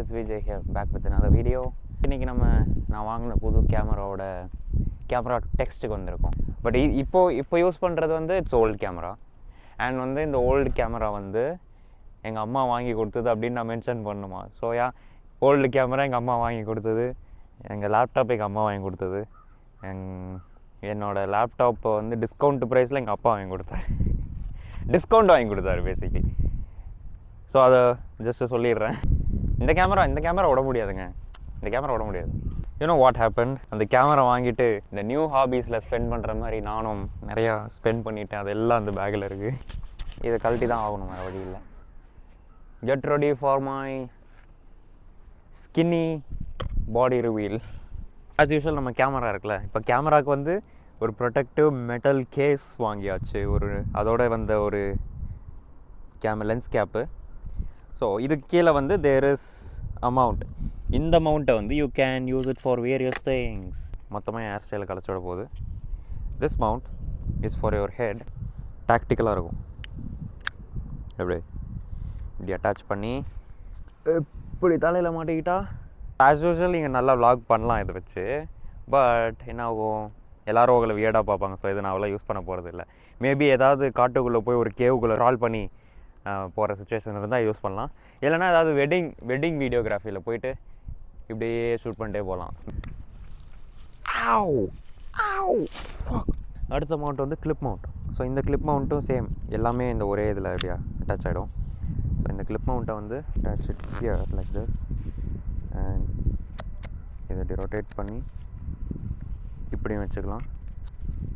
it's Vijay here, back with another video. இன்றைக்கி நான் வாங்கின புது கேமரா டெக்ஸ்ட்டுக்கு வந்திருக்கோம். பட் இப்போ யூஸ் பண்ணுறது வந்து இட்ஸ் ஓல்டு கேமரா. அண்ட் வந்து இந்த ஓல்டு கேமரா வந்து எங்கள் அம்மா வாங்கி கொடுத்தது அப்படின்னு நான் மென்ஷன் பண்ணுமா. ஸோ ஓல்டு கேமரா எங்கள் அம்மா வாங்கி கொடுத்தது, எங்கள் லேப்டாப் எங்கள் அம்மா வாங்கி கொடுத்தது, என்னோடய லேப்டாப்பை வந்து டிஸ்கவுண்ட் ப்ரைஸில் எங்கள் அப்பா வாங்கி கொடுத்தாரு. டிஸ்கவுண்ட் வாங்கி கொடுத்தாரு பேசிக்லி. ஸோ அதை ஜஸ்ட்டு சொல்லிடுறேன். இந்த கேமரா விட முடியாதுங்க. இந்த கேமரா விட முடியாது. யூனோ வாட் ஹேப்பன், அந்த கேமரா வாங்கிட்டு இந்த நியூ ஹாபீஸில் ஸ்பெண்ட் பண்ணுற மாதிரி நானும் நிறையா ஸ்பெண்ட் பண்ணிவிட்டேன். அதெல்லாம் அந்த பேக்கில் இருக்குது. இதை கழட்டி தான் ஆகணும், வேறு வழி இல்லை. Get ready for my skinny body reveal. As usual நம்ம கேமரா இருக்குல்ல, இப்போ கேமராவுக்கு வந்து ஒரு ப்ரொடெக்டிவ் மெட்டல் கேஸ் வாங்கியாச்சு. அதோட வந்த ஒரு லென்ஸ் கேப்பு. ஸோ இதுக்கு கீழே வந்து தேர் இஸ் அமௌண்ட். இந்த அமௌண்ட்டை வந்து you can use it for various things. மொத்தமாக ஹேர் ஸ்டைலை கலைச்சி விட போகுது. This mount is for your head. டாக்டிக்கலாக இருக்கும். இப்படி அட்டாச் பண்ணி இப்படி தலையில் மாட்டிக்கிட்டா ஆஸ் யூஷுவல் நீங்கள் நல்லா விளாக் பண்ணலாம் இதை வச்சு. பட் என்ன ஆகும், எல்லோரும் உங்களை வியர்டாக பார்ப்பாங்க. ஸோ இதை நான் அவ்வளோ யூஸ் பண்ண போகிறது இல்லை. மேபி ஏதாவது காட்டுக்குள்ளே போய் ஒரு கேவுக்குள்ளே க்ரால் பண்ணி போகிற சுச்சுவேஷன் இருந்தால் யூஸ் பண்ணலாம். இல்லைனா ஏதாவது வெட்டிங் வீடியோகிராஃபியில் போயிட்டு இப்படியே ஷூட் பண்ணிட்டே போகலாம். அடுத்த மவுண்ட் வந்து கிளிப் மவுண்ட். ஸோ இந்த கிளிப் மவுண்ட்டும் சேம், எல்லாமே இந்த ஒரே இதில் எப்படியா அட்டாச் ஆகிடும். ஸோ இந்த கிளிப் மவுண்ட்டை வந்து attach it here like this. And இதை இப்படி ரொட்டேட் பண்ணி இப்படியும் வச்சுக்கலாம்,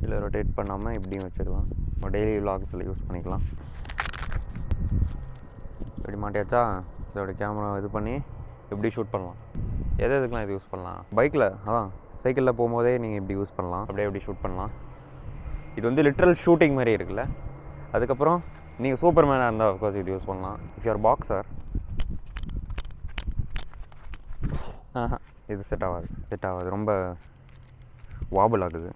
இல்லை ரொட்டேட் பண்ணாமல் இப்படியும் வச்சுக்கலாம். டெய்லி விலாக்ஸில் யூஸ் பண்ணிக்கலாம். இப்படி மாட்டியாச்சா. ஸோ இப்படி கேமரா இது பண்ணி இப்படி ஷூட் பண்ணலாம். எதுக்கெலாம் இது யூஸ் பண்ணலாம், பைக்கில் அதான் சைக்கிளில் போகும்போதே நீங்கள் இப்படி யூஸ் பண்ணலாம். அப்படியே எப்படி ஷூட் பண்ணலாம். இது வந்து லிட்ரல் ஷூட்டிங் மாதிரி இருக்குல்ல. அதுக்கப்புறம் நீங்கள் சூப்பர் மேனாக இருந்தால் அஃப்கோர்ஸ் இது யூஸ் பண்ணலாம். இஃப் யூஆர் பாக்ஸர் இது செட் ஆகாது, ரொம்ப வாபிள் ஆகுது.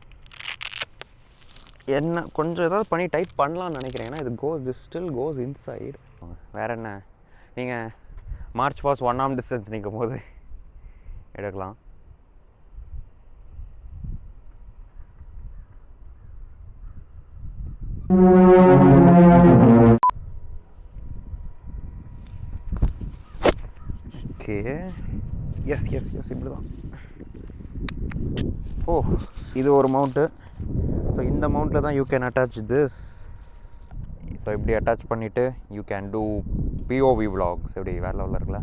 என்ன கொஞ்சம் ஏதாவது பண்ணி டைப் பண்ணலான்னு நினைக்கிறேன். ஏன்னா இது ஸ்டில் கோஸ் இன்சைடு. வேறு என்ன, நீங்கள் மார்ச் பாஸ் 1 டிஸ்டன்ஸ் நிற்கும் போது எடுக்கலாம். ஓகே, எஸ் இப்படி தான். இது ஒரு மவுண்ட்டு. ஸோ இந்த மவுண்ட்டில் தான் you can attach this. So இப்படி அட்டாச் பண்ணிவிட்டு you can do POV vlogs. எப்படி வேறு லெவலில் இருக்குல்ல.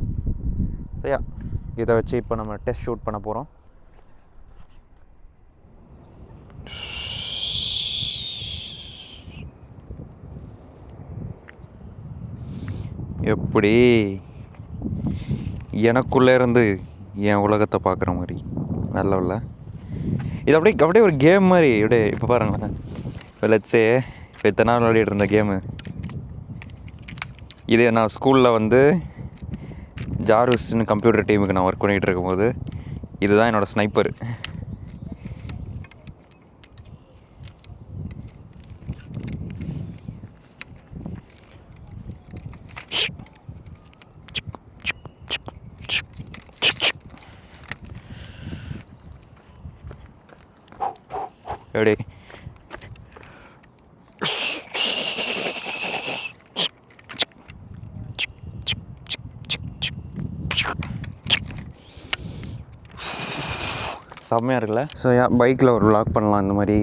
ஸோ இதை வச்சு இப்போ நம்ம டெஸ்ட் ஷூட் பண்ண போகிறோம். எப்படி எனக்குள்ளே இருந்து என் உலகத்தை பார்க்குற மாதிரி வேறு லெவலில். இது அப்படியே ஒரு கேம் மாதிரி. இப்போ பாருங்களேன், இப்போ லெட்ஸே இப்போ இத்தனை நாள் விளையாடிட்டு இருந்த கேமு இது. நான் ஸ்கூலில் வந்து ஜார்விஸ்ன்னு கம்ப்யூட்டர் டீமுக்கு நான் ஒர்க் பண்ணிகிட்டு இருக்கும்போது இதுதான் என்னோடய ஸ்னைப்பர். எப்படி செம்மையாக இருக்குல்ல. ஸோ பைக்கில் ஒரு vlog பண்ணலாம் இந்த மாதிரி.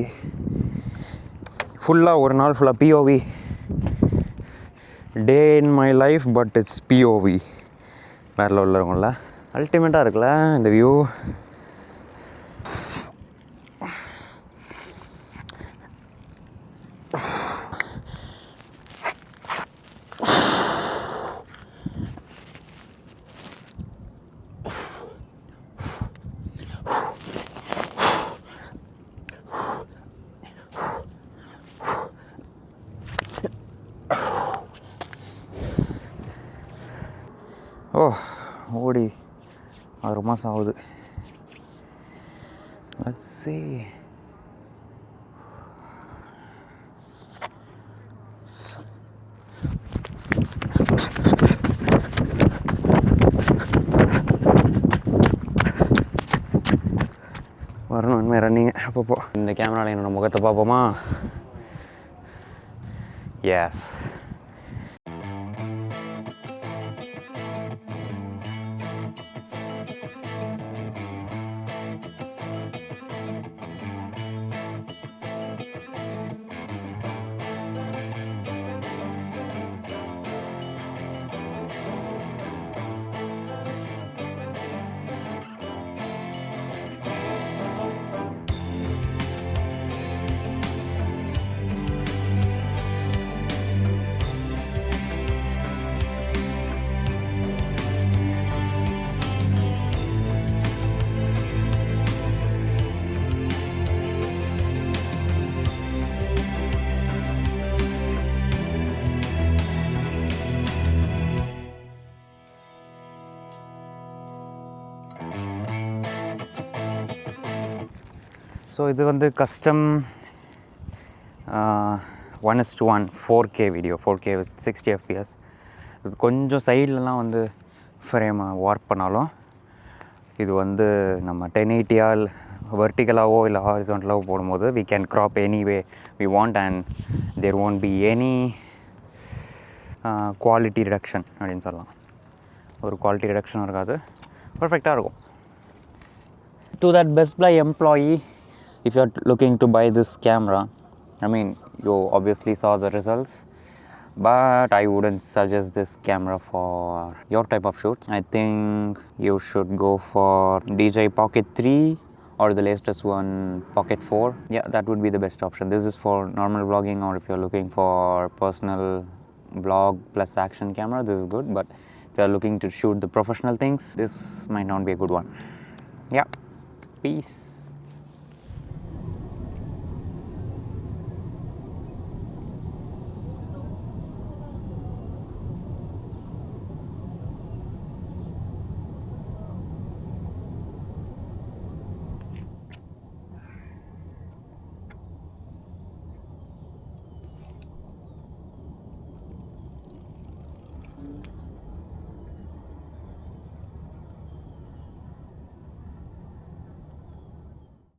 ஒரு நாள் ஃபுல்லாக POV, day in my life, but it's POV. வேறு லெவலில் இருக்கும்ல, அல்டிமேட்டாக இருக்குல்ல இந்த வியூ. ஓடி 6 மாதம் ஆகுது. Let's see. வரணும் இனிமேல் ரன்னிங்கு அப்பப்போ. இந்த கேமராவில் என்னோடய முகத்தை பார்ப்போமா? எஸ். ஸோ இது வந்து custom 1:1 4K video, 4K with 60 FPS. இது கொஞ்சம் சைட்லலாம் வந்து ஃப்ரேமை வார்ப் பண்ணாலும் இது வந்து நம்ம 1080 வெர்டிக்கலாவோ இல்லை ஹாரிசான்டலாவோ போடும்போது we can crop any way we want and there won't be any quality reduction அப்படின்னு சொல்லலாம். ஒரு குவாலிட்டி ரிடக்ஷனும் இருக்காது, பர்ஃபெக்டாக இருக்கும். To that Best Buy employee, if you're looking to buy this camera, I mean, you obviously saw the results, but I wouldn't suggest this camera for your type of shoots. I think you should go for DJI Pocket 3 or the latest one, Pocket 4. Yeah, that would be the best option. This is for normal vlogging, or if you're looking for personal vlog plus action camera, this is good. But if you're looking to shoot the professional things, this might not be a good one. Yeah, peace.